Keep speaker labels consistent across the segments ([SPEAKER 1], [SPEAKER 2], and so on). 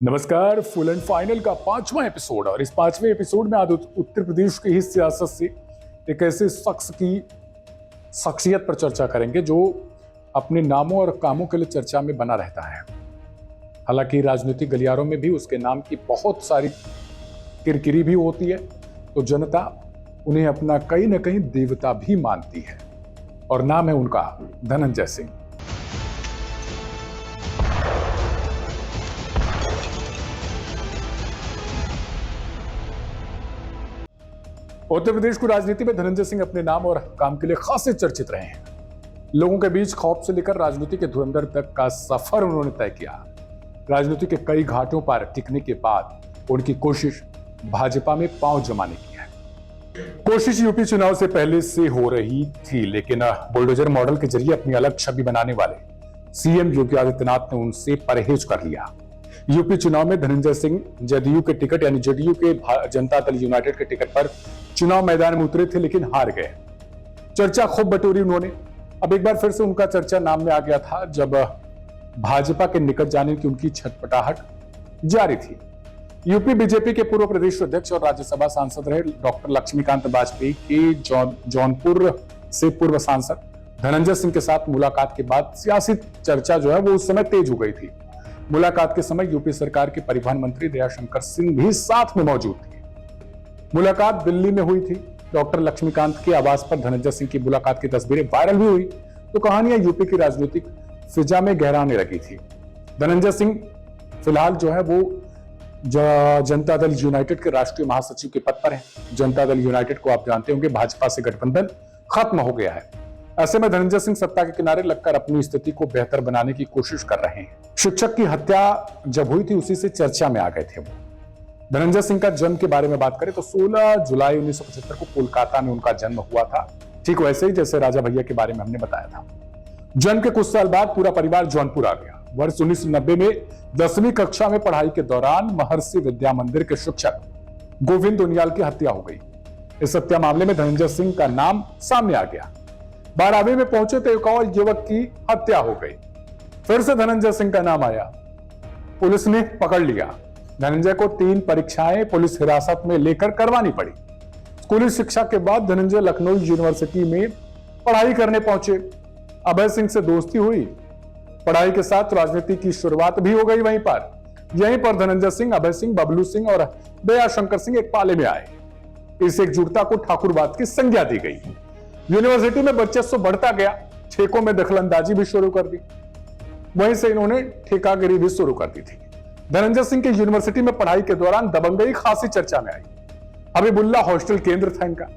[SPEAKER 1] नमस्कार। Full and final का 5वां एपिसोड और इस 5वें एपिसोड में आज उत्तर प्रदेश की ही सियासत से एक ऐसे शख्स की शख्सियत पर चर्चा करेंगे जो अपने नामों और कामों के लिए चर्चा में बना रहता है। हालांकि राजनीतिक गलियारों में भी उसके नाम की बहुत सारी किरकिरी भी होती है, तो जनता उन्हें अपना कहीं ना कहीं देवता भी मानती है और नाम है उनका धनंजय सिंह। उत्तर प्रदेश की राजनीति में धनंजय सिंह अपने नाम और काम के लिए खासे चर्चित रहे हैं। लोगों के बीच खौफ से लेकर राजनीति के धुरंधर तक का सफर उन्होंने तय किया। राजनीति के कई घाटों पर टिकने के बाद उनकी कोशिश भाजपा में पांव जमाने की है। कोशिश यूपी चुनाव से पहले से हो रही थी, लेकिन बुलडोजर मॉडल के जरिए अपनी अलग छवि बनाने वाले सीएम योगी आदित्यनाथ ने उनसे परहेज कर लिया। यूपी चुनाव में धनंजय सिंह जदयू के टिकट यानी जदयू के जनता दल यूनाइटेड के टिकट पर चुनाव मैदान में उतरे थे, लेकिन हार गए। चर्चा खूब बटोरी उन्होंने। अब एक बार फिर से उनका चर्चा नाम में आ गया था जब भाजपा के निकट जाने की उनकी छटपटाहट जारी थी। यूपी बीजेपी के पूर्व प्रदेश अध्यक्ष और राज्यसभा सांसद रहे डॉक्टर लक्ष्मीकांत वाजपेयी के जौनपुर से पूर्व सांसद धनंजय सिंह के साथ मुलाकात के बाद सियासी चर्चा जो है वो उस समय तेज हो गई थी। मुलाकात के समय यूपी सरकार के परिवहन मंत्री दयाशंकर सिंह भी साथ में मौजूद थे। मुलाकात दिल्ली में हुई थी। डॉक्टर लक्ष्मीकांत के आवास पर धनंजय सिंह की मुलाकात की तस्वीरें वायरल भी हुई, तो कहानियां यूपी की राजनीतिक फिजा में गहराने लगी थी। धनंजय सिंह फिलहाल जो है वो जनता दल यूनाइटेड के राष्ट्रीय महासचिव के पद पर है। जनता दल यूनाइटेड को आप जानते होंगे भाजपा से गठबंधन खत्म हो गया है। ऐसे में धनंजय सिंह सत्ता के किनारे लगकर अपनी स्थिति को बेहतर बनाने की कोशिश कर रहे हैं। शिक्षक की हत्या जब हुई थी उसी से चर्चा में आ गए थे वो। धनंजय सिंह का जन्म के बारे में बात करें तो 16 जुलाई 1975 को कोलकाता में उनका जन्म हुआ था, ठीक वैसे ही जैसे राजा भैया के बारे में हमने बताया था। जन्म के कुछ साल बाद पूरा परिवार जौनपुर आ गया। वर्ष 1990 में 10वीं कक्षा में पढ़ाई के दौरान महर्षि विद्या मंदिर के शिक्षक गोविंद उनियाल की हत्या हो गई। इस हत्या मामले में धनंजय सिंह का नाम सामने आ गया। 12वीं में पहुंचे तो एक और युवक की हत्या हो गई। फिर से धनंजय सिंह का नाम आया। पुलिस ने पकड़ लिया। धनंजय को 3 परीक्षाएं पुलिस हिरासत में लेकर करवानी पड़ी। स्कूली शिक्षा के बाद धनंजय लखनऊ यूनिवर्सिटी में पढ़ाई करने पहुंचे। अभय सिंह से दोस्ती हुई। पढ़ाई के साथ राजनीति की शुरुआत भी हो गई। यहीं पर धनंजय सिंह, अभय सिंह, बबलू सिंह और दयाशंकर सिंह एक पाले में आए। इस एकजुटता को ठाकुरवाद की संज्ञा दी गई। यूनिवर्सिटी में वर्चस्व बढ़ता गया। ठेकों में दखलंदाजी भी शुरू कर दी। वहीं से इन्होंने ठेकागिरी भी शुरू कर दी थी। धनंजय सिंह के यूनिवर्सिटी में पढ़ाई के दौरान दबंगई खासी चर्चा में आई। हबीबुल्ला हॉस्टल केंद्र था इनका।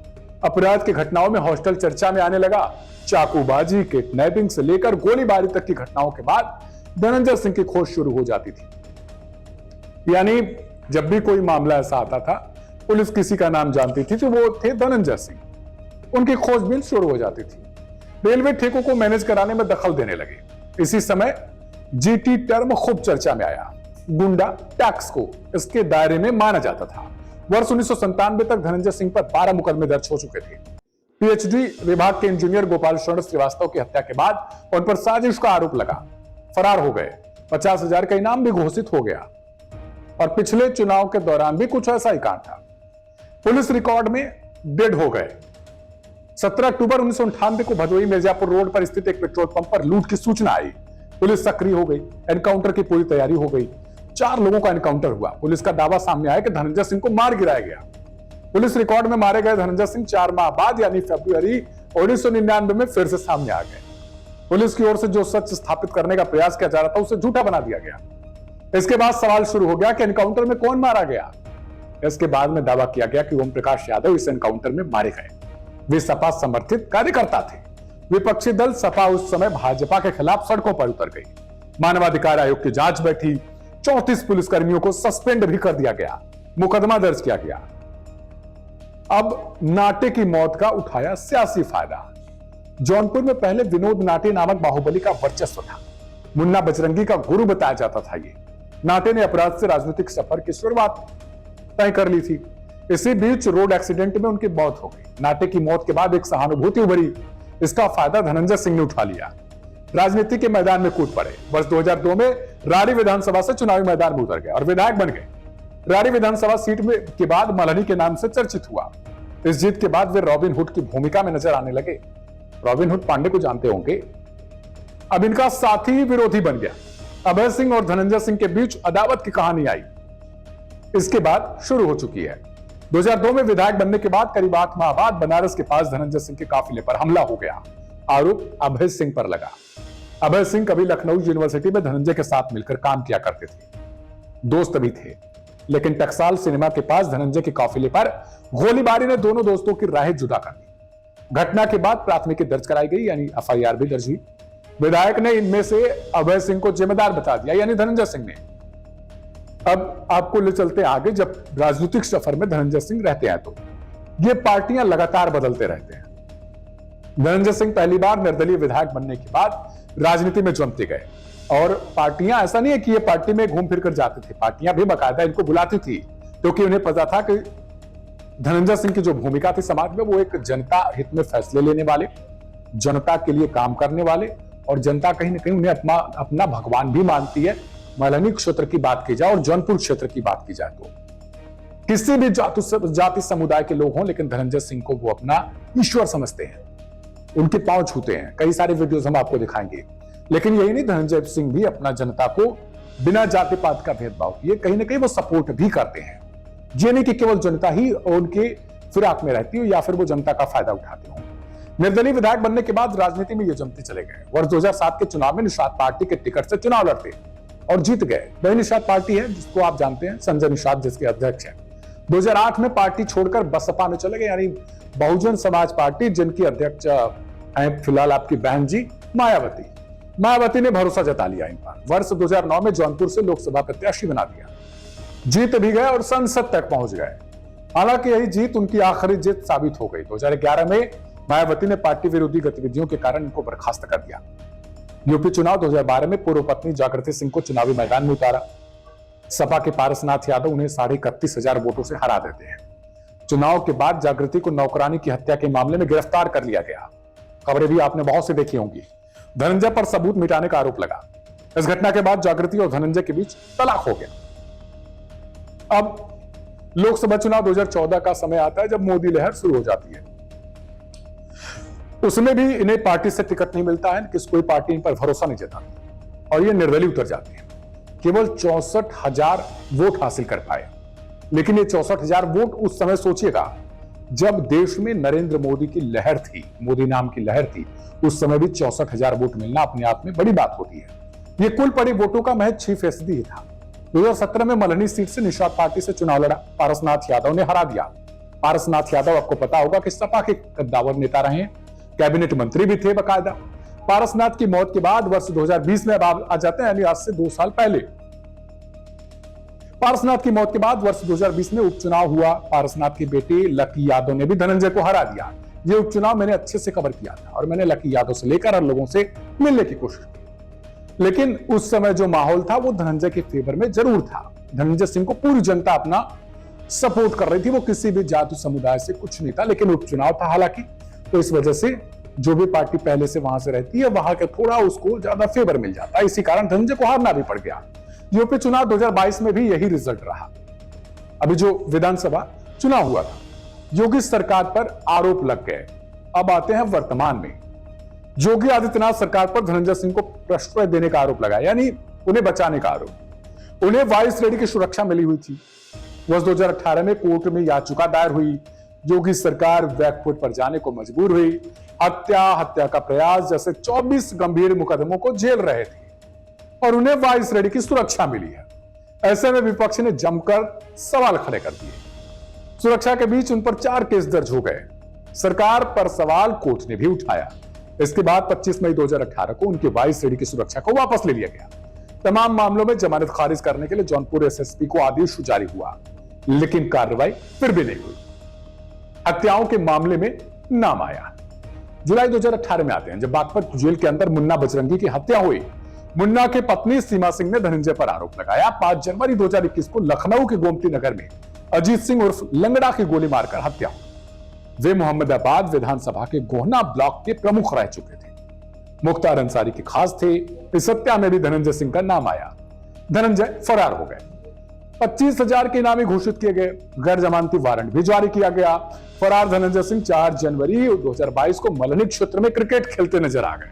[SPEAKER 1] अपराध की घटनाओं में हॉस्टल चर्चा में आने लगा। चाकूबाजी, किडनैपिंग से लेकर गोलीबारी तक की घटनाओं के बाद धनंजय सिंह की खोज शुरू हो जाती थी। यानी जब भी कोई मामला ऐसा आता था, पुलिस किसी का नाम जानती थी तो वो थे धनंजय सिंह। उनकी खोजबीन शुरू हो जाती थी। रेलवे ठेकों को मैनेज कराने में दखल देने लगे। इसी समय जीटी टर्म खूब चर्चा में आया। गुंडा टैक्स को इसके दायरे में माना जाता था। वर्ष 1997 तक धनंजय सिंह पर 12 मुकदमे दर्ज हो चुके थे। पीएचडी विभाग के इंजीनियर गोपाल शरण श्रीवास्तव की हत्या के बाद उन पर साजिश का आरोप लगा। फरार हो गए। 50,000 का इनाम भी घोषित हो गया। और पिछले चुनाव के दौरान भी कुछ ऐसा ही कांड था। पुलिस रिकॉर्ड में डेड हो गए। 17 अक्टूबर 1998 को भदोही मिर्जापुर रोड पर स्थित एक पेट्रोल पंप पर लूट की सूचना आई। पुलिस सक्रिय हो गई। एनकाउंटर की पूरी तैयारी हो गई। 4 लोगों का एनकाउंटर हुआ। पुलिस का दावा सामने आया कि धनंजय सिंह को मार गिराया गया। पुलिस रिकॉर्ड में मारे गए धनंजय सिंह 4 माह बाद यानी फरवरी 1999 में फिर से सामने आ गए। पुलिस की ओर से जो सच स्थापित करने का प्रयास किया जा रहा था उसे झूठा बना दिया गया। इसके बाद सवाल शुरू हो गया कि एनकाउंटर में कौन मारा गया। इसके बाद में दावा किया गया कि ओम प्रकाश यादव इस एनकाउंटर में मारे गए। वे सपा समर्थित कार्यकर्ता थे। विपक्षी दल सपा उस समय भाजपा के खिलाफ सड़कों पर उतर गई। मानवाधिकार आयोग की जांच बैठी। 34 पुलिसकर्मियों को सस्पेंड भी कर दिया गया। मुकदमा दर्ज किया गया। अब नाटे की मौत का उठाया सियासी फायदा। जौनपुर में पहले विनोद नाटे नामक बाहुबली का वर्चस्व था। मुन्ना बजरंगी का गुरु बताया जाता था ये। नाटे ने अपराध से राजनीतिक सफर की शुरुआत तय कर ली थी। इसी बीच रोड एक्सीडेंट में उनकी मौत हो गई। नाटे की मौत के बाद एक सहानुभूति उभरी। इसका फायदा धनंजय सिंह ने उठा लिया। राजनीति के मैदान में कूद पड़े। वर्ष 2002 में राड़ी विधानसभा से चुनावी मैदान में उतर गए और विधायक बन गए। राड़ी विधानसभा सीट में के बाद मल्हनी के नाम से चर्चित हुआ। इस जीत के बाद वे रॉबिन हुड की भूमिका में नजर आने लगे। रॉबिन हुड पांडे को जानते होंगे। अब इनका साथी विरोधी बन गया। अभय सिंह और धनंजय सिंह के बीच अदावत की कहानी आई, इसके बाद शुरू हो चुकी है। 2002 में विधायक बनने के बाद करीब 8 माह बाद बनारस के पास धनंजय सिंह के काफिले पर हमला हो गया। आरोप अभय सिंह पर लगा। अभय सिंह कभी लखनऊ यूनिवर्सिटी में धनंजय के साथ मिलकर काम किया करते थे, दोस्त भी थे, लेकिन टकसाल सिनेमा के पास धनंजय के काफिले पर गोलीबारी ने दोनों दोस्तों की राहें जुदा कर दी। घटना के बाद प्राथमिकी दर्ज कराई गई, यानी एफआईआर भी दर्ज हुई। विधायक ने इनमें से अभय सिंह को जिम्मेदार बता दिया, यानी धनंजय सिंह ने। अब आपको ले चलते आगे। जब राजनीतिक सफर में धनंजय सिंह रहते हैं तो ये पार्टियां लगातार बदलते रहते हैं। धनंजय सिंह पहली बार निर्दलीय विधायक बनने के बाद राजनीति में जमते गए और पार्टियां, ऐसा नहीं है कि ये पार्टी में घूम फिर कर जाते थे, पार्टियां भी बाकायदा इनको बुलाती थी, क्योंकि उन्हें पता था कि धनंजय सिंह की जो भूमिका थी समाज में, वो एक जनता हित में फैसले लेने वाले, जनता के लिए काम करने वाले, और जनता कहीं ना कहीं उन्हें अपना भगवान भी मानती है। मल्हनी क्षेत्र की बात की जाए और जौनपुर क्षेत्र की बात की जाए तो किसी भी जाति समुदाय के लोग हों, लेकिन धनंजय सिंह को वो अपना ईश्वर समझते हैं, उनके पांव छूते हैं। कई सारे वीडियोस हम आपको दिखाएंगे। लेकिन यही नहीं, धनंजय सिंह भी अपना जनता को बिना जाति पात का भेदभाव किए कहीं ना कहीं वो सपोर्ट भी करते हैं। ये नहीं कि केवल जनता ही उनके फिराक में रहती हो या फिर वो जनता का फायदा उठाते हो। निर्दलीय विधायक बनने के बाद राजनीति में ये जमते चले गए। वर्ष 2007 के चुनाव में निषाद पार्टी के टिकट से चुनाव लड़ते और जीत गए। वही निषाद पार्टी है जिसको आप जानते हैं, संजय निषाद जिसके अध्यक्ष हैं। 2008 में पार्टी छोड़कर बसपा में चले गए, यानी बहुजन समाज पार्टी, जिनकी अध्यक्ष हैं फिलहाल आपकी बहन जी मायावती। मायावती ने भरोसा जता लिया इन पर। वर्ष 2009 में जौनपुर से लोकसभा प्रत्याशी बना दिया, जीत भी गए और संसद तक पहुंच गए। हालांकि यही जीत उनकी आखिरी जीत साबित हो गई। 2011 में मायावती ने पार्टी विरोधी गतिविधियों के कारण इनको बर्खास्त कर दिया। यूपी चुनाव 2012 में पूर्व पत्नी जागृति सिंह को चुनावी मैदान में उतारा। सपा के पारसनाथ यादव उन्हें 31,500 वोटों से हरा देते हैं। चुनाव के बाद जागृति को नौकरानी की हत्या के मामले में गिरफ्तार कर लिया गया। खबरें भी आपने बहुत सी देखी होंगी। धनंजय पर सबूत मिटाने का आरोप लगा। इस घटना के बाद जागृति और धनंजय के बीच तलाक हो गया। अब लोकसभा चुनाव 2014 का समय आता है, जब मोदी लहर शुरू हो जाती है। उसमें भी इन्हें पार्टी से टिकट नहीं मिलता है, किसी कोई पार्टी इन पर भरोसा नहीं जताती और ये निर्दलीय उतर जाते हैं। केवल 64,000 वोट हासिल कर पाए। लेकिन ये 64,000 वोट उस समय, सोचिएगा, जब देश में नरेंद्र मोदी की लहर थी, मोदी नाम की लहर थी, उस समय भी 64,000 वोट मिलना अपने आप में बड़ी बात होती है। ये कुल पड़ी वोटों का महज 6% ही था। 2017 में मल्हनी सीट से निषाद पार्टी से चुनाव लड़ा। पारसनाथ यादव ने हरा दिया। पारसनाथ यादव, आपको पता होगा कि सपा के कद्दावर नेता रहे, कैबिनेट मंत्री भी थे बकायदा। पारसनाथ की मौत के बाद वर्ष 2020 में अब आ जाते हैं, यानी आज से 2 साल पहले। पारसनाथ की मौत के बाद वर्ष 2020 में उपचुनाव हुआ। पारसनाथ की बेटी लकी यादव ने भी धनंजय को हरा दिया। ये उपचुनाव मैंने अच्छे से कवर किया था और मैंने लकी यादव से लेकर और लोगों से मिलने की कोशिश की। लेकिन उस समय जो माहौल था वो धनंजय के फेवर में जरूर था। धनंजय सिंह को पूरी जनता अपना सपोर्ट कर रही थी। वो किसी भी जाति समुदाय से कुछ नहीं था, लेकिन उपचुनाव था हालांकि, तो इस वजह से जो भी पार्टी पहले से वहां से रहती है, वहां के थोड़ा उसको ज्यादा फेवर मिल जाता है। इसी कारण धनंजय को हारना भी पड़ गया। यूपी चुनाव 2022 में भी यही रिजल्ट रहा। अभी जो विधानसभा चुनाव हुआ था, योगी सरकार पर आरोप लग गए। अब आते हैं वर्तमान में। योगी आदित्यनाथ सरकार पर धनंजय सिंह को प्रश्रय देने का आरोप लगा, यानी उन्हें बचाने का आरोप। उन्हें वाइस रेडी की सुरक्षा मिली हुई थी। वर्ष 2018 में कोर्ट में याचिका दायर हुई। योगी सरकार बैकफुट पर जाने को मजबूर हुई। हत्या का प्रयास जैसे 24 गंभीर मुकदमों को झेल रहे थे और उन्हें वाइस रेडी की सुरक्षा मिली है। ऐसे में विपक्ष ने जमकर सवाल खड़े कर दिए। सुरक्षा के बीच उन पर 4 केस दर्ज हो गए। सरकार पर सवाल कोर्ट ने भी उठाया। इसके बाद 25 मई 2018 को उनकी वाइस रेडी की सुरक्षा को वापस ले लिया गया। तमाम मामलों में जमानत खारिज करने के लिए जौनपुर एसएसपी को आदेश जारी हुआ, लेकिन कार्रवाई फिर भी नहीं हुई। हत्याओं के मामले में नाम आया। जुलाई 2018 में आते हैं, जब बागपत जेल के अंदर मुन्ना बजरंगी की हत्या हुई। मुन्ना की पत्नी सीमा सिंह ने धनंजय पर आरोप लगाया। 5 जनवरी 2021 को लखनऊ के गोमती नगर में अजीत सिंह उर्फ लंगड़ा की गोली मारकर हत्या। वे मोहम्मदाबाद विधानसभा के गोहना ब्लॉक के प्रमुख रह चुके थे। मुख्तार अंसारी के खास थे। इस हत्या में भी धनंजय सिंह का नाम आया। धनंजय फरार हो गए। 25,000 के इनामी घोषित किए गए, गैर जमानती वारंट भी जारी किया गया। फरार धनंजय सिंह 4 जनवरी 2022 को मलनी क्षेत्र में क्रिकेट खेलते नजर आ गए,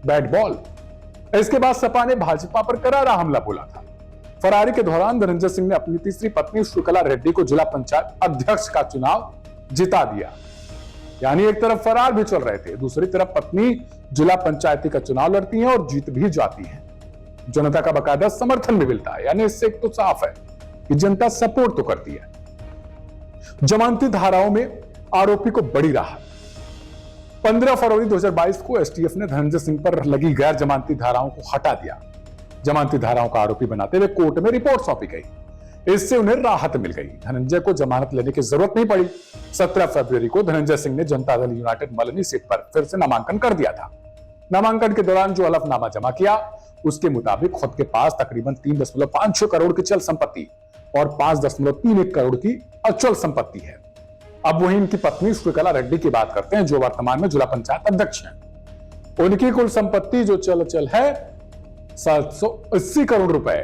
[SPEAKER 1] बैट बॉल। इसके बाद सपा ने भाजपा पर करारा हमला बोला था। फरारी के दौरान धनंजय सिंह ने अपनी तीसरी पत्नी श्रीकला रेड्डी को जिला पंचायत अध्यक्ष का चुनाव जिता दिया। यानी एक तरफ फरार भी चल रहे थे, दूसरी तरफ पत्नी जिला पंचायती का चुनाव लड़ती हैं और जीत भी जाती है। जनता का बकायदा समर्थन भी मिलता है। यानी इससे एक तो साफ है कि जनता सपोर्ट तो करती है। जमानती धाराओं में आरोपी को बड़ी राहत। 15 फरवरी 2022 को एसटीएफ ने धनंजय सिंह पर लगी गैर जमानती धाराओं को हटा दिया। जमानती धाराओं का आरोपी बनाते हुए कोर्ट में रिपोर्ट सौंपी गई। इससे उन्हें राहत मिल गई। धनंजय को जमानत लेने की जरूरत नहीं पड़ी। 17 फरवरी को धनंजय सिंह ने जनता दल यूनाइटेड मलनी सीट पर फिर से नामांकन कर दिया था। नामांकन के दौरान जो हलफनामा जमा किया उसके मुताबिक खुद के पास तकरीबन 3.56 करोड़ की चल संपत्ति और 5.31 करोड़ की अचल संपत्ति है। अब वही इनकी पत्नी श्रीकला रेड्डी की बात करते हैं, जो वर्तमान में जिला पंचायत अध्यक्ष हैं। उनकी कुल संपत्ति जो चल है 780 करोड़ रुपए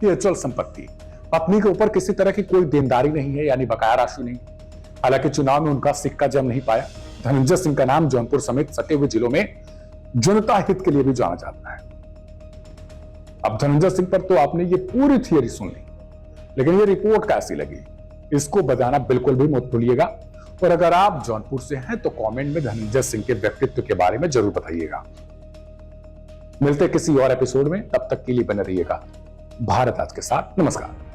[SPEAKER 1] की अचल संपत्ति। पत्नी के ऊपर किसी तरह की कोई देनदारी नहीं है, यानी बकाया राशि नहीं। हालांकि चुनाव में उनका सिक्का जम नहीं पाया। धनंजय सिंह का नाम जौनपुर समेत सटे हुए जिलों में जनता हित के लिए भी जाना जाता है। अब धनंजय सिंह पर तो आपने ये पूरी थियरी सुन ली, लेकिन ये रिपोर्ट कैसी लगी इसको बताना बिल्कुल भी मत भूलिएगा। और अगर आप जौनपुर से हैं तो कमेंट में धनंजय सिंह के व्यक्तित्व के बारे में जरूर बताइएगा। मिलते किसी और एपिसोड में, तब तक के लिए बने रहिएगा भारत आज के साथ। नमस्कार।